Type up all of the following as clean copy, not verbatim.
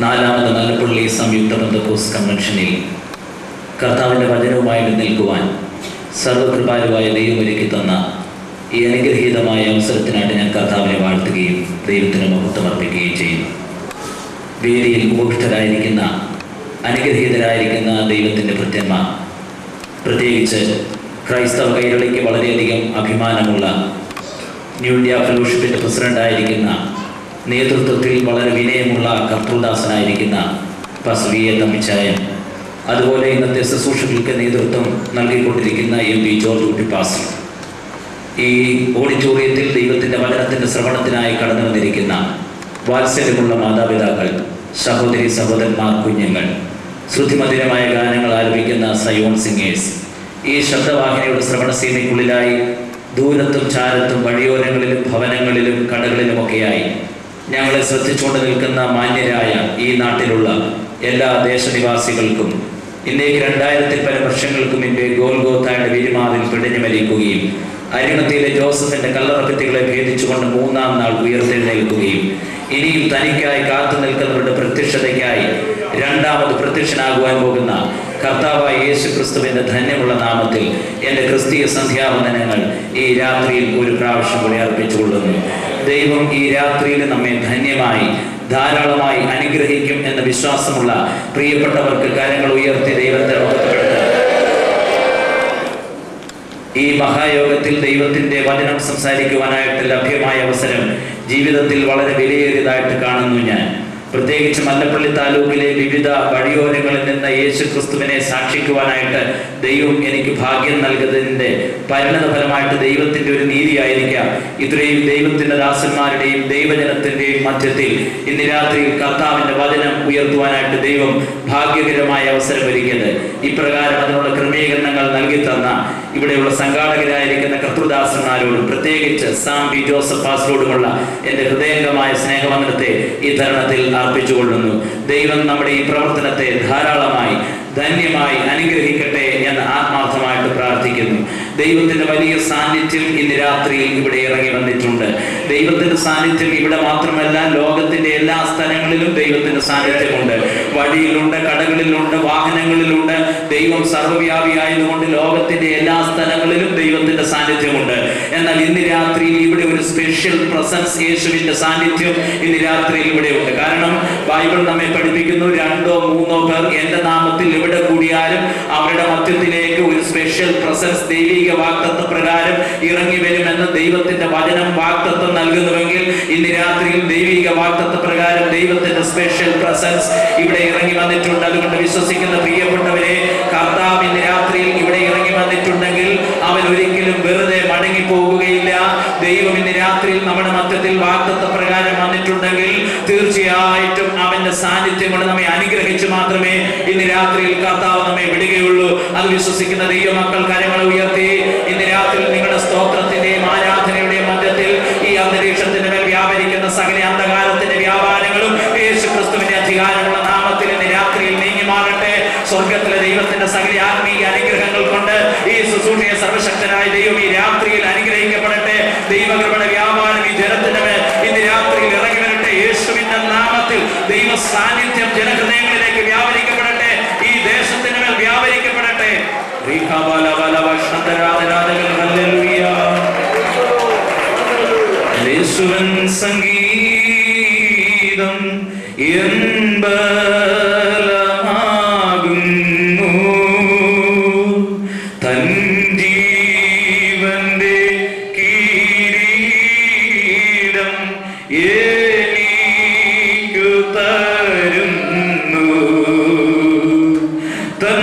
നാലാമത് മലപ്പള്ളി സംയുക്ത പെന്തക്കോസ്ത് കൺവെൻഷനിൽ കർത്താവിൻ്റെ വചനവുമായി നിൽക്കുവാൻ സർവകൃപാലുവായ ദൈവം ഒരുക്കി തന്ന ഈ അനുഗ്രഹീതമായ അവസരത്തിനായിട്ട് ഞാൻ കർത്താവിനെ വാഴ്ത്തുകയും ദൈവത്തിന് മഹത്വം അർപ്പിക്കുകയും ചെയ്യുന്നു. വേദിയിൽ ഉപവിഷ്ടരായിരിക്കുന്ന അനുഗ്രഹീതരായിരിക്കുന്ന ദൈവത്തിൻ്റെ ഭൃത്യന്മാർ, പ്രത്യേകിച്ച് ക്രൈസ്തവ കൈരളിക്ക് വളരെയധികം അഭിമാനമുള്ള ന്യൂ ഇന്ത്യ ഫെലോഷിപ്പിൻ്റെ പ്രസിഡൻ്റായിരിക്കുന്ന, നേതൃത്വത്തിൽ വളരെ വിനയമുള്ള കർത്തൃദാസനായിരിക്കുന്ന പാസ്റ്റർ വി എ തമ്മിച്ചായൻ, അതുപോലെ ഇന്നത്തെ ശുശ്രൂഷകൾക്ക് നേതൃത്വം നൽകിക്കൊണ്ടിരിക്കുന്ന എം പി ജോർജ് കുട്ടി പാസ്റ്റർ, ഈ ഓഡിറ്റോറിയത്തിൽ ദൈവത്തിൻ്റെ വചനത്തിൻ്റെ ശ്രവണത്തിനായി കടന്നു വന്നിരിക്കുന്ന വാത്സല്യമുള്ള മാതാപിതാക്കൾ, സഹോദരി സഹോദരന്മാർ, കുഞ്ഞുങ്ങൾ, ശ്രുതിമധുരമായ ഗാനങ്ങൾ ആലപിക്കുന്ന സയോൺ സിംഗേഴ്സ്, ഈ ശബ്ദവാഹിനിയുടെ ശ്രവണസീമയ്ക്കുള്ളിലായി ദൂരത്തും ചാരത്തും വഴിയോരങ്ങളിലും ഭവനങ്ങളിലും കടകളിലുമൊക്കെയായി ഞങ്ങളെ ശ്രദ്ധിച്ചുകൊണ്ട് നിൽക്കുന്ന മാന്യരായ ഈ നാട്ടിലുള്ള എല്ലാ ദേശനിവാസികൾക്കും ഇന്നേക്ക് 2000-ൽ പല വർഷങ്ങൾക്ക് മുൻപേ ഗോൽഗോത്തായുടെ വീരുമാവിൽ പിടഞ്ഞു മരിക്കുകയും അരിമത്തിയിലെ ജോസഫിന്റെ കല്ലറഭിത്തികളെ ഭേദിച്ചുകൊണ്ട് 3-ാം നാൾ ഉയർത്തെഴുന്നേൽക്കുകയും ഇനിയും തനിക്കായി കാത്തു നിൽക്കുന്നവരുടെ പ്രത്യക്ഷതയ്ക്കായി രണ്ടാമത് പ്രത്യക്ഷനാകുവാൻ പോകുന്ന കർത്താവായ യേശു ക്രിസ്തുവിന്റെ ധന്യമുള്ള നാമത്തിൽ എൻ്റെ ക്രിസ്തീയ സന്ധ്യാവന്ദനങ്ങൾ ഈ രാത്രിയിൽ ഒരു പ്രാവശ്യം കൂടി അർപ്പിച്ചുകൊള്ളുന്നു. ദൈവം ഈ രാത്രിയിൽ നമ്മെ ധന്യമായി ധാരാളമായി അനുഗ്രഹിക്കും എന്ന വിശ്വാസമുള്ള പ്രിയപ്പെട്ടവർക്ക് കരങ്ങൾ ഉയർത്തി ദൈവത്തെ മഹത്വപ്പെടുത്തുക. ഈ മഹായോഗത്തിൽ ദൈവത്തിൻ്റെ വചനം സംസാരിക്കുവാനായിട്ട് ലഭ്യമായ അവസരം ജീവിതത്തിൽ വളരെ വിലയേറിയതായിട്ട് കാണുന്നു. ഞാൻ പ്രത്യേകിച്ച് മല്ലപ്പള്ളി താലൂക്കിലെ വിവിധ വഴിയോരങ്ങളിൽ നിന്ന് യേശു ക്രിസ്തുവിനെ സാക്ഷിക്കുവാനായിട്ട് ദൈവം എനിക്ക് ഭാഗ്യം നൽകുന്നതിൻ്റെ പരിണത ഫലമായിട്ട് ദൈവത്തിൻ്റെ ഒരു നീതിയായിരിക്കാം ഇത്രയും ദൈവത്തിൻ്റെ ദാസന്മാരുടെയും ദൈവജനത്തിൻ്റെയും മധ്യത്തിൽ ഇന്ന് രാത്രിയിൽ കർത്താവിൻ്റെ വചനം ഉയർത്തുവാനായിട്ട് ദൈവം ഭാഗ്യകരമായ അവസരം ഒരുക്കിയത്. ഇപ്രകാരം അതിനുള്ള ക്രമീകരണങ്ങൾ നൽകി തന്ന ഇവിടെയുള്ള സംഘാടകരായിരിക്കുന്ന കർത്തൃദാസന്മാരോടും പ്രത്യേകിച്ച് സാം പി ജോസഫ് പാസ്റ്ററോടുമുള്ള എൻ്റെ ഹൃദയംഗമായ സ്നേഹവന്ദനത്തെ ഈ തരുണത്തിൽ അർപ്പിച്ചുകൊള്ളുന്നു. ദൈവം നമ്മുടെ ഈ പ്രവർത്തനത്തെ ധാരാളമായി ധന്യമായി അനുഗ്രഹിക്കട്ടെ എന്ന് ആത്മാർത്ഥമായിട്ട് പ്രാർത്ഥിക്കുന്നു. ദൈവത്തിൻ്റെ വലിയ സാന്നിധ്യം ഇന്ന് രാത്രിയിൽ ഇവിടെ ഇറങ്ങി വന്നിട്ടുണ്ട്. ദൈവത്തിൻ്റെ സാന്നിധ്യം ഇവിടെ മാത്രമല്ല, ലോകത്തിൻ്റെ എല്ലാ സ്ഥലങ്ങളിലും ദൈവത്തിൻ്റെ സാന്നിധ്യമുണ്ട്. വഴിയിലുണ്ട്, കടകളിലുണ്ട്, വാഹനങ്ങളിലുണ്ട്. ദൈവം സർവ്വവ്യാപിയായതുകൊണ്ട് ലോകത്തിൻ്റെ എല്ലാ സ്ഥലങ്ങളിലും ദൈവത്തിൻ്റെ സാന്നിധ്യമുണ്ട്. എന്നാൽ ഇന്ന് രാത്രിയിൽ ഇവിടെ ഒരു സ്പെഷ്യൽ പ്രസൻസ്, യേശുവിൻ്റെ സാന്നിധ്യം ഇന്ന് രാത്രിയിൽ ഇവിടെയുണ്ട്. കാരണം ബൈബിൾ നമ്മെ പഠിപ്പിക്കുന്നു, 2-3 പേർ എൻ്റെ നാമത്തിൽ എവിടെ കൂടിയാലും അവരുടെ മധ്യത്തിലേക്ക് ഒരു സ്പെഷ്യൽ പ്രസൻസ് ദൈവിക വാഗ്ദത്ത പ്രകാരം ഇറങ്ങി വരുമെന്ന് ദൈവത്തിന്റെ വചനം വാഗ്ദത്തം നൽകുന്നുവെങ്കിൽ ഇന്ന് രാത്രിയിൽ ദൈവിക വാഗ്ദത്ത പ്രകാരം ദൈവത്തിന്റെ സ്പെഷ്യൽ പ്രസൻസ് ഇവിടെ ഇറങ്ങി വന്നിട്ടുണ്ട്. അതുകൊണ്ട് വിശ്വസിക്കുന്ന പ്രിയപ്പെട്ടവരെ, കർത്താവ് ഇന്ന് രാത്രിയിൽ ഇവിടെ ഇറങ്ങി വന്നിട്ടുണ്ടെങ്കിൽ അവൻ ഒരിക്കലും വെറുതെ മടങ്ങി പോകുകയില്ല. ദൈവം ഇന്ന് രാത്രിയിൽ നമ്മുടെ മധ്യത്തിൽ വാഗ്ദത്ത പ്രകാരം വന്നിട്ടുണ്ടെങ്കിൽ തീർച്ചയായിട്ടും അവന്റെ സാന്നിധ്യം കൊണ്ട് നമ്മെ അനുഗ്രഹിച്ച് മാത്രമേ ഇന്ന് രാത്രിയിൽ കർത്താവ് നമ്മെ വിടുകയുള്ളൂ. അത് വിശ്വസിക്കുന്ന ദൈവമക്കൾ കരങ്ങൾ ഉയർത്തി ഇന്ന് രാത്രി നിങ്ങളുടെ സ്തോത്രത്തിന്റെയും ആരാധനയുടെയും മധ്യത്തിൽ ഈ അന്തരീക്ഷത്തിന്റെ മേൽ വ്യാപരിക്കുന്ന സകല അന്ധകാരത്തിന്റെ വ്യാപാരങ്ങളും യേശു ക്രിസ്തുവിന്റെ അധികാരമുള്ള നാമത്തിൽ ഇന്ന് രാത്രിയിൽ നീങ്ങി മാറട്ടെ. സ്വർഗത്തിലെ ദൈവത്തിന്റെ സകല ആത്മീയ അനുഗ്രഹങ്ങൾ കൊണ്ട് ഈ ശുശ്രൂഷയെ സർവശക്തനായ ദൈവം ഈ രാത്രിയിൽ അനുഗ്രഹിക്കപ്പെടട്ടെ. ദൈവകൃപയുടെ വ്യാപാരം ഈ ജനത്തിന്റെ മേൽ ഇന്ന് രാത്രിയിൽ ഇറങ്ങി വരട്ടെ. യേശുവിന്റെ നാമത്തിൽ ദൈവ സാന്നിധ്യം ജനഹൃദയങ്ങളിലേക്ക് വ്യാപരിക്കപ്പെടട്ടെ. ഈ ദേശത്തിന്റെ മേൽ വ്യാപരിക്കപ്പെടട്ടെ. യേശുവൻ സംഗീതം ബലമാകുന്നു, തൻ ജീവന്റെ കിരീടം എനിക്കു തരുന്നു, തൻ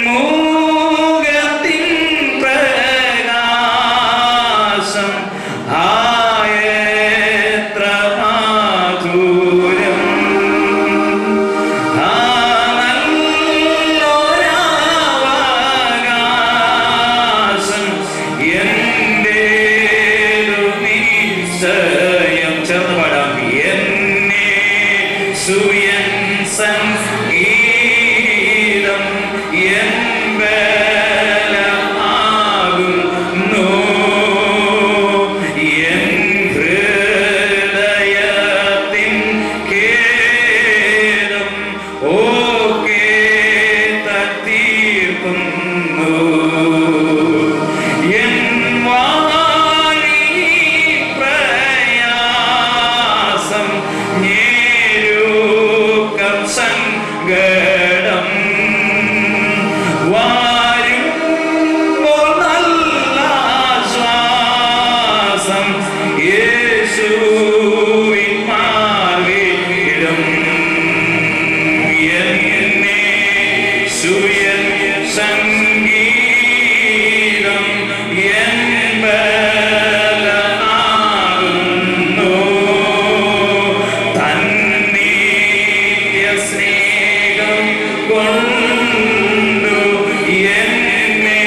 മുഖത്തിൻ പ്രകാശം ആയെത്ര മാധുര്യം, നല്ലൊരവകാശം എന്റേതു നിശ്ചയം. ചേർന്ന് പാടാം. എന്നെ സുയൻ സംഗീതം എൻ ബലമാകുന്നു, എൻ ഹൃദയത്തിൻ ഖേദം സങ്കടം വാരുമ്പോൾ നല്ല ആശ്വാസം യേശുവിൻ മാർവിലും യേശുവിൻ സംഗീതം എൻ ബലമാകുന്നു തന്നിത്യ സ്നേഹം കൊണ്ടു എന്നെ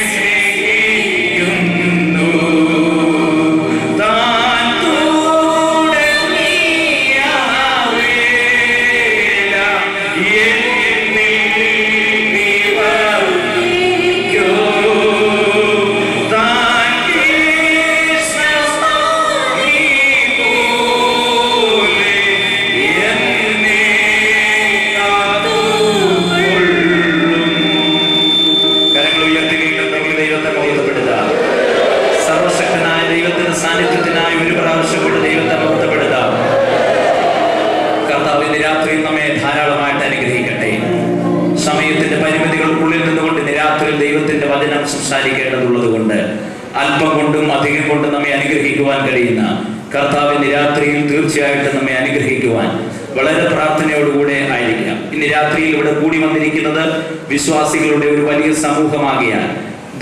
സ്നേഹിക്കുന്നു താൻ തുടങ്ങിയവേല എന്നിൽ നിവർത്തിക്കോ താൻ കൃഷ്ണസ്വാമി പോലെ എന്നെ കാത്തുകൊള്ളും. കരങ്ങൾ ഉയർത്തി വീണ്ടും ദൈവത്തെ ബോധപ്പെടുക. സർവശക്തനായ ദൈവത്തിന്റെ സാന്നിധ്യത്തിനായി ഒരു പ്രാവശ്യം കൂടി ദൈവത്തെ ബോധപ്പെടുക. കർത്താവിന്റെ രാത്രിയിൽ നമ്മെ ധാരാളമായിട്ട് അനുഗ്രഹിക്കട്ടെ. സമയത്തിന്റെ പരിമിതികൾക്കുള്ളിൽ നിന്നുകൊണ്ട് രാത്രിയിൽ ദൈവത്തിന്റെ വചനം സംസാരിക്കേണ്ടതുള്ളത് കൊണ്ട് അല്പം കൊണ്ടും അധികം കൊണ്ടും നമ്മെ അനുഗ്രഹിക്കുവാൻ കഴിയുന്ന കർത്താവിന്റെ രാത്രിയിൽ തീർച്ചയായിട്ടും നമ്മെ അനുഗ്രഹിക്കുവാൻ വളരെ പ്രാർത്ഥനയോടുകൂടെ ആയിരിക്കാം. ഇന്ന് രാത്രിയിൽ ഇവിടെ കൂടി വന്നിരിക്കുന്നത് വിശ്വാസികളുടെ ഒരു വലിയ സമൂഹമാകിയാൽ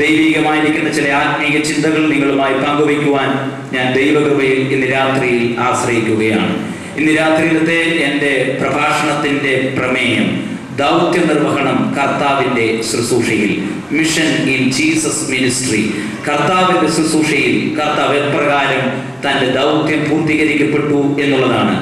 ദൈവികമായിരിക്കുന്ന ചില ആത്മീയ ചിന്തകൾ നിങ്ങളുമായി പങ്കുവയ്ക്കുവാൻ ഞാൻ ദൈവകൃപയിൽ ഇന്ന് രാത്രിയിൽ ആശ്രയിക്കുകയാണ്. ഇന്ന് രാത്രിയിലത്തെ എൻ്റെ പ്രഭാഷണത്തിൻ്റെ പ്രമേയം ദൗത്യ നിർവഹണം കർത്താവിൻ്റെ ശുശ്രൂഷയിൽ, മിഷൻ ഇൻ ജീസസ് മിനിസ്ട്രി. കർത്താവിൻ്റെ ശുശ്രൂഷയിൽ കർത്താവ് എപ്രകാരം തൻ്റെ ദൗത്യം പൂർത്തീകരിക്കപ്പെട്ടു എന്നുള്ളതാണ്